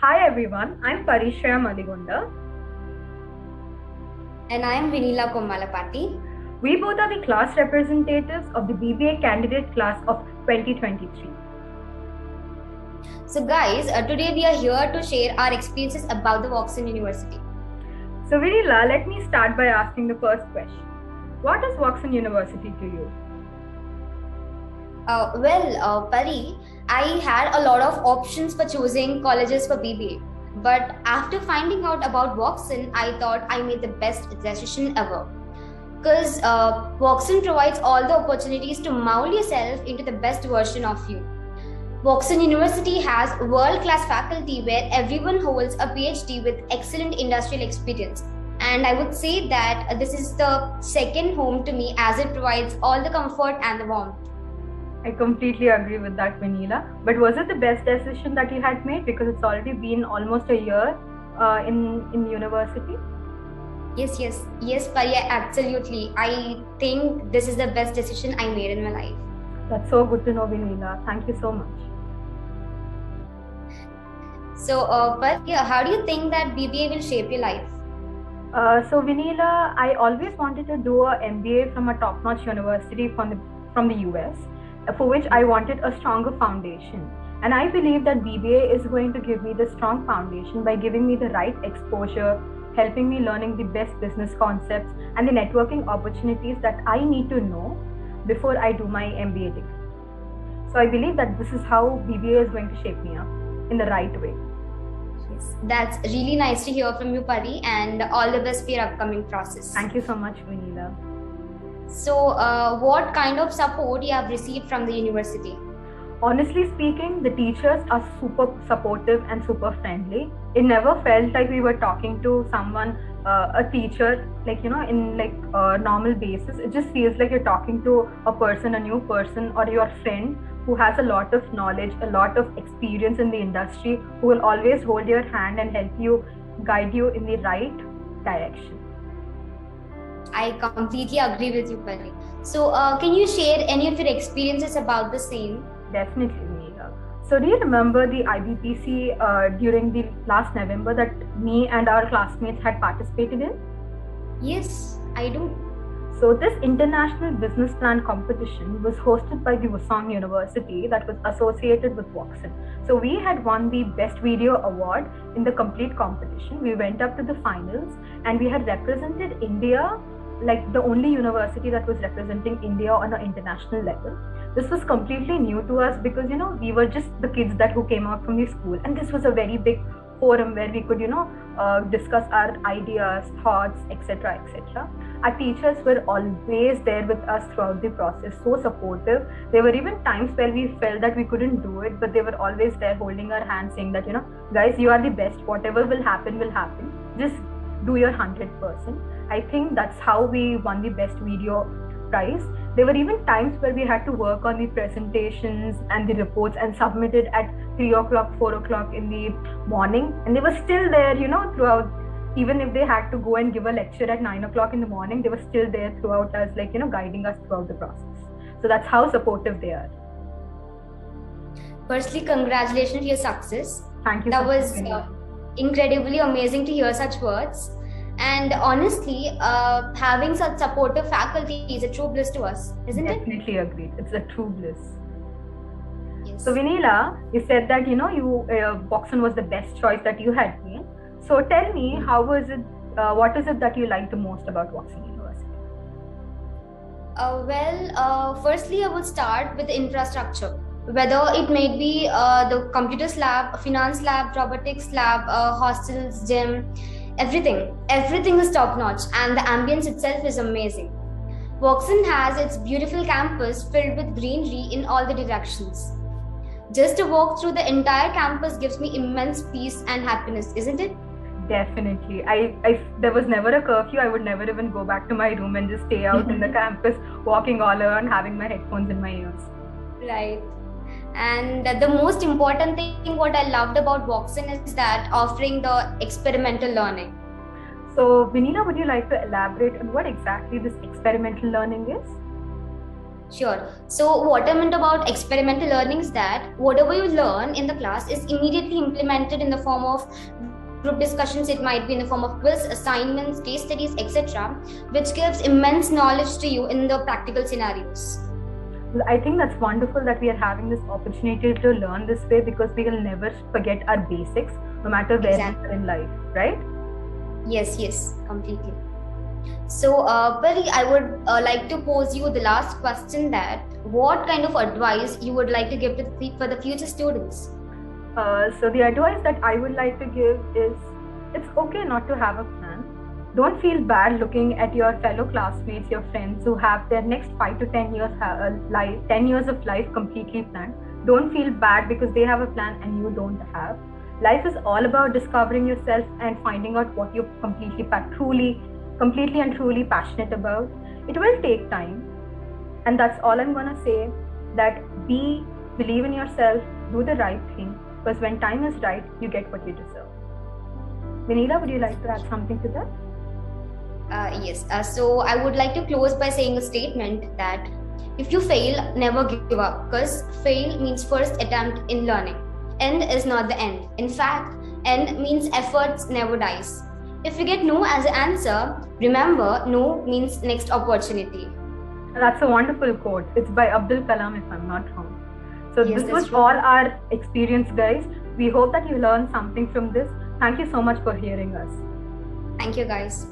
Hi everyone, I'm Parishya Maligunda. And I am Vinila Komalapati. We both are the class representatives of the BBA candidate class of 2023. So, guys, today we are here to share our experiences about the Voxen University. So Vinila, let me start by asking the first question. What is Voxen University to you? Pari, I had a lot of options for choosing colleges for BBA. But after finding out about Voxen, I thought I made the best decision ever. Because Voxen provides all the opportunities to mold yourself into the best version of you. Voxen University has world-class faculty where everyone holds a PhD with excellent industrial experience. And I would say that this is the second home to me as it provides all the comfort and the warmth. I completely agree with that, Vinila. But was it the best decision that you had made? Because it's already been almost a year in university. Yes, Pari, absolutely. I think this is the best decision I made in my life. That's so good to know, Vinila. Thank you so much. So, Pari, how do you think that BBA will shape your life? So Vinila, I always wanted to do a MBA from a top-notch university from the US, for which I wanted a stronger foundation. And I believe that BBA is going to give me the strong foundation by giving me the right exposure, helping me learning the best business concepts and the networking opportunities that I need to know before I do my MBA degree. So I believe that this is how BBA is going to shape me up in the right way. Yes, that's really nice to hear from you, Pari, and all the best for your upcoming process. Thank you so much, Vinila. So, what kind of support you have received from the university? Honestly speaking, the teachers are super supportive and super friendly. It never felt like we were talking to someone, a teacher, like, in like a normal basis. It just feels like you're talking to a person, a new person, or your friend who has a lot of knowledge, a lot of experience in the industry, who will always hold your hand and help you, guide you in the right direction. I completely agree with you, Pari. So, can you share any of your experiences about the same? Definitely, Neha. So, do you remember the IBPC during the last November that me and our classmates had participated in? Yes, I do. So, this international business plan competition was hosted by the Wusong University that was associated with Voxen. So, we had won the Best Video Award in the complete competition. We went up to the finals and we had represented India, like the only university that was representing India on an international level. This was completely new to us because we were just the kids that who came out from the school, and this was a very big forum where we could discuss our ideas, thoughts, etc., etc. Our teachers were always there with us throughout the process, so supportive. There were even times where we felt that we couldn't do it, but they were always there holding our hands, saying that guys, you are the best. Whatever will happen. Just do your 100%. I think that's how we won the best video prize. There were even times where we had to work on the presentations and the reports and submit it at 3 o'clock, 4 o'clock in the morning. And they were still there, throughout. Even if they had to go and give a lecture at 9 o'clock in the morning, they were still there throughout us, like, guiding us throughout the process. So that's how supportive they are. Firstly, congratulations for your success. Thank you. That was incredibly amazing to hear such words. And honestly, having such supportive faculty is a true bliss to us, isn't it? Definitely agreed. It's a true bliss. Yes. So Vinila, you said that Voxen was the best choice that you had made. So tell me, how was it? What is it that you like the most about Voxen University? Firstly, I would start with the infrastructure. Whether it may be the computers lab, finance lab, robotics lab, hostels, gym, everything is top notch, and the ambience itself is amazing. Voxen has its beautiful campus filled with greenery in all the directions. Just to walk through the entire campus gives me immense peace and happiness, isn't it? Definitely. There was never a curfew. I would never even go back to my room and just stay out in the campus, walking all around, having my headphones in my ears. Right. And the most important thing what I loved about Voxen is that offering the experimental learning. So, Vinila, would you like to elaborate on what exactly this experimental learning is? Sure. So, what I meant about experimental learning is that whatever you learn in the class is immediately implemented in the form of group discussions. It might be in the form of quiz, assignments, case studies, etc., which gives immense knowledge to you in the practical scenarios. I think that's wonderful that we are having this opportunity to learn this way, because we will never forget our basics, no matter where we are in life, right? Yes, completely. So, Pari, I would like to pose you the last question, that what kind of advice you would like to give for the future students? So the advice that I would like to give is, it's okay not to have a plan. Don't feel bad looking at your fellow classmates, your friends who have their next 5 to 10 years 10 years of life completely planned. Don't feel bad because they have a plan and you don't have. Life is all about discovering yourself and finding out what you're completely and truly passionate about. It will take time, and that's all I'm gonna say. That believe in yourself, do the right thing, because when time is right, you get what you deserve. Veneela, would you like to add something to that? Yes. So I would like to close by saying a statement that if you fail, never give up, because fail means first attempt in learning. End is not the end. In fact, end means efforts never dies. If you get no as an answer, remember no means next opportunity. That's a wonderful quote. It's by Abdul Kalam, if I'm not wrong. So Yes, this that's was true. all our experience, guys. We hope that you learned something from this. Thank you so much for hearing us. Thank you, guys.